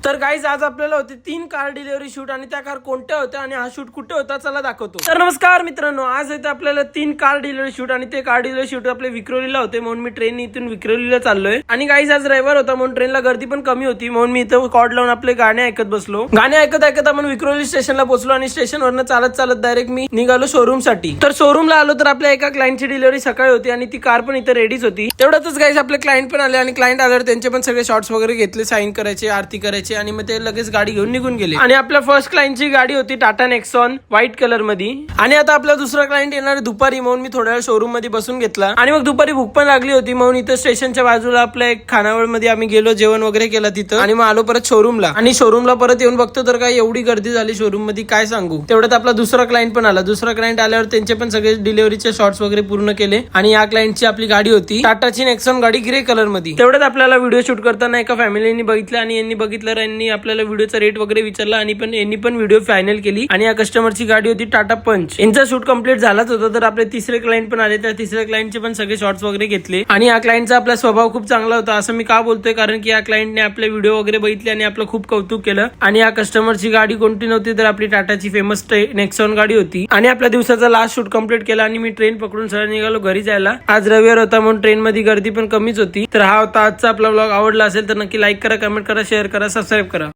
तर गाईज आज आपल्याला होते 3 कार डिलिव्हरी शूट आणि त्या कार कोणत्या होत्या आणि हा शूट कुठे होता चला दाखवतो। तर नमस्कार मित्रांनो, आज येते आपल्याला 3 कार डिलिव्हरी शूट आणि ते कार डिलिव्हरी शूट आपले विक्रोलीला होते, म्हणून मी ट्रेन इथून विक्रोलीला चाललोय। आणि गाईज आज रविवार होता म्हणून ट्रेनला गर्दी पण कमी होती, म्हणून मी इथं कॉर्ड लावून आपले गाणे ऐकत बसलो। गाणे ऐकत ऐकत आपण विक्रोली स्टेशनला पोहोचलो आणि स्टेशनवरनं चालत चालत डायरेक्ट मी निघालो शोरूम साठी। तर शोरूमला आलो तर आपल्या एका क्लायंटची डिलिव्हरी सकाळी होती आणि ती कार पण इथे रेडीच होती। तेवढ्यातच गाईज आपले क्लायंट पण आले आणि क्लायंट आल्यावर त्यांचे पण सगळे शॉट्स वगैरे घेतले, साइन करायचे, आरती करायचे आणि मग ते लगेच गाडी घेऊन निघून गेले। आणि आपल्या फर्स्ट क्लायंटची गाडी होती टाटा नेक्सॉन व्हाईट कलर मध्ये। आणि आता आपला दुसरा क्लायंट येणार दुपारी, म्हणून मी थोड्या वेळ शोरूम मध्ये बसून घेतला आणि मग दुपारी भूक पण लागली होती, म्हणून इथं स्टेशनच्या बाजूला आपल्या एक खानावळ मध्ये आम्ही गेलो, जेवण वगैरे केलं तिथं आणि मग आलो परत शोरूमला। आणि शोरूमला परत येऊन बघतो तर काय एवढी गर्दी झाली शोरूम मध्ये काय सांगू। तेवढ्यात आपला दुसरा क्लायंट पण आला। दुसरा क्लायंट आल्यावर त्यांचे पण सगळे डिलिव्हरीचे शॉट्स वगैरे पूर्ण केले आणि या क्लायंटची आपली गाडी होती टाटाची नेक्सॉन गाडी ग्रे कलर मध्ये। तेवढ्यात आपल्याला व्हिडिओ शूट करताना एका फॅमिलीने बघितलं आणि यांनी बघितलं, यांनी आपल्याला व्हिडिओचा रेट वगैरे विचारला आणि यांनी पण व्हिडिओ फायनल केली। आणि या कस्टमरची गाडी होती टाटा पंच। यांचा शूट कंप्लीट झालाच होता, तर आपले तिसरे क्लायंट पण आले, त्या तिसऱ्या क्लायंटचे पण सगळे शॉट्स वगैरे घेतले। आणि या क्लायंटचा आपला स्वभाव खूप चांगला होता, असं मी का बोलतोय कारण की या क्लायंटने आपले व्हिडिओ वगैरे बघितले आणि आपलं खूप कौतुक केलं। आणि या कस्टमरची गाडी कोणती नव्हती तर आपली टाटाची फेमस नेक्सॉन गाडी होती। आणि आपल्या दिवसाचा लास्ट शूट कंप्लीट केला आणि मी ट्रेन पकडून सरळ निघालो घरी जायला। आज रविवार होता म्हणून ट्रेन मध्ये गर्दी पण कमीच होती। तर हा होता आजचा आपला व्लॉग। आवडला असेल तर नक्की लाईक करा, कमेंट करा, शेअर करा, सबस्क्राईब करा।